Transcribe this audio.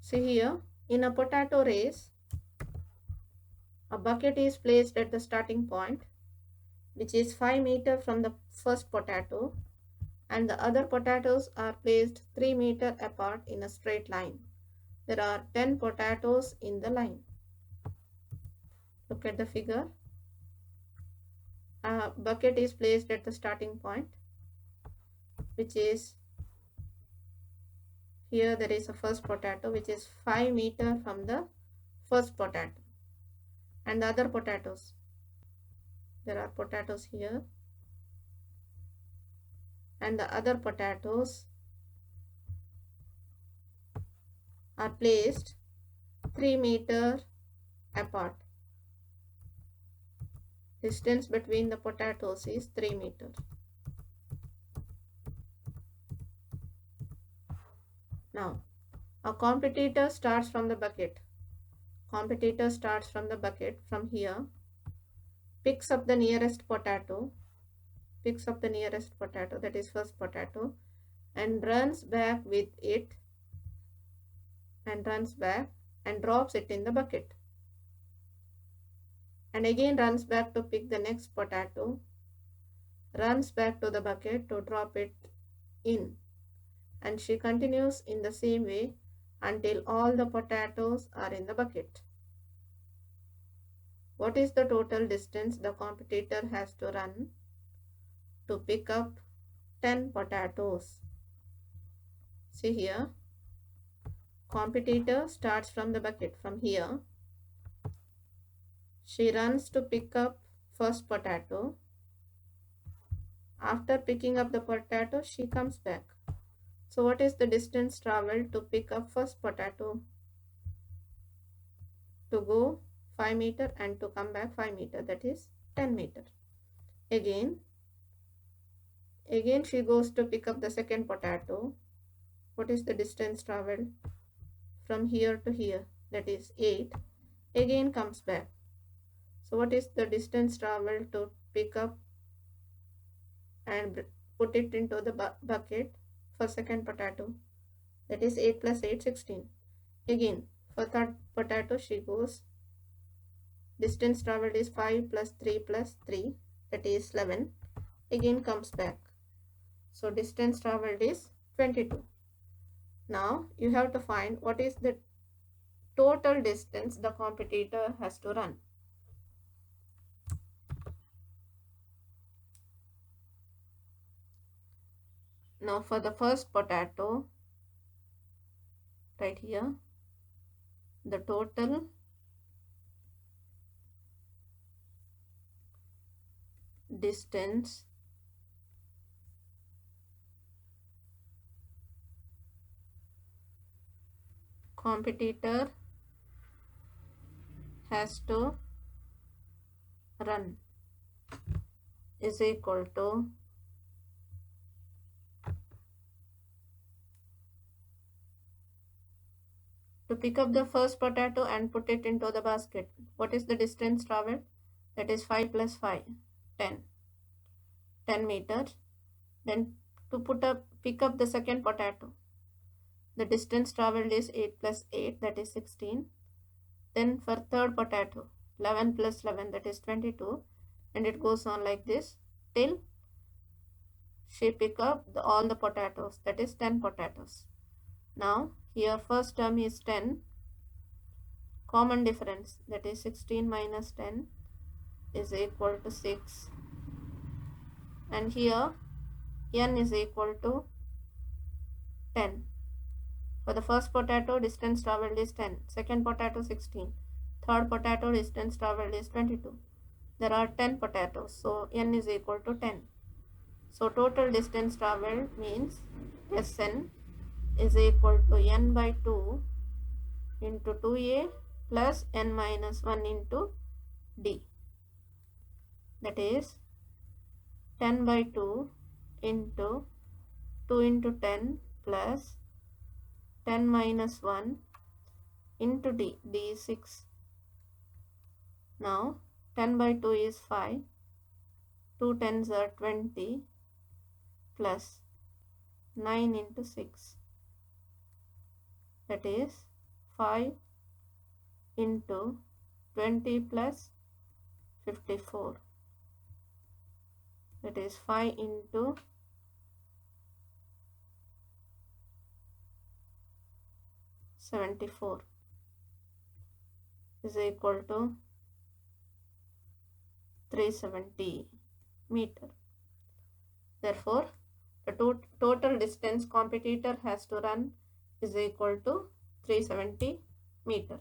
See here, in a potato race, a bucket is placed at the starting point, which is 5 meters from the first potato, and the other potatoes are placed 3 meters apart in a straight line. There are 10 potatoes in the line. Look at the figure. A bucket is placed at the starting point, which is here. There is a first potato which is 5 meters from the first potato, and the other potatoes, there are potatoes here, and the other potatoes are placed 3 meters apart. Distance between the potatoes is 3 meters. Now, a competitor starts from the bucket. Competitor starts from the bucket from here, picks up the nearest potato, that is first potato, and runs back with it, and runs back and drops it in the bucket, and again runs back to pick the next potato, runs back to the bucket to drop it in, and she continues in the same way until all the potatoes are in the bucket. What is the total distance the competitor has to run to pick up 10 potatoes? See here, competitor starts from the bucket from here. She runs to pick up first potato. After picking up the potato, she comes back. So what is the distance traveled to pick up first potato? To go 5 meters and to come back 5 meters, that is 10 meters. Again she goes to pick up the second potato. What is the distance traveled from here to here? That is 8. Again comes back. So what is the distance traveled to pick up and put it into the bucket for second potato? That is 8 plus 8, 16. Again, for third potato she goes. Distance traveled is 5 plus 3 plus 3, that is 11. Again comes back. So distance traveled is 22. Now you have to find what is the total distance the competitor has to run. Now for the first potato, right here, the total distance competitor has to run is equal to pick up the first potato and put it into the basket. What is the distance traveled? That is 5 plus 5, 10 meters. Then to pick up the second potato, the distance traveled is 8 plus 8, that is 16. Then for third potato, 11 plus 11, that is 22, and it goes on like this till she pick up all the potatoes, that is 10 potatoes. Now here first term is 10, common difference, that is 16 minus 10 is equal to 6, and here n is equal to 10. For the first potato, distance traveled is 10, second potato 16, third potato distance traveled is 22. There are 10 potatoes, so n is equal to 10. So total distance traveled means Sn is equal to n by 2 into 2a plus n minus 1 into d. That is 10 by 2 into 2 into 10 plus 10 minus 1 into d. D is 6. Now 10 by 2 is 5. 2 tens are 20 plus 9 into 6. That is 5 into 20 plus 54. That is 5 into 74 is equal to 370 meter. Therefore, the total distance competitor has to run is equal to 370 meter.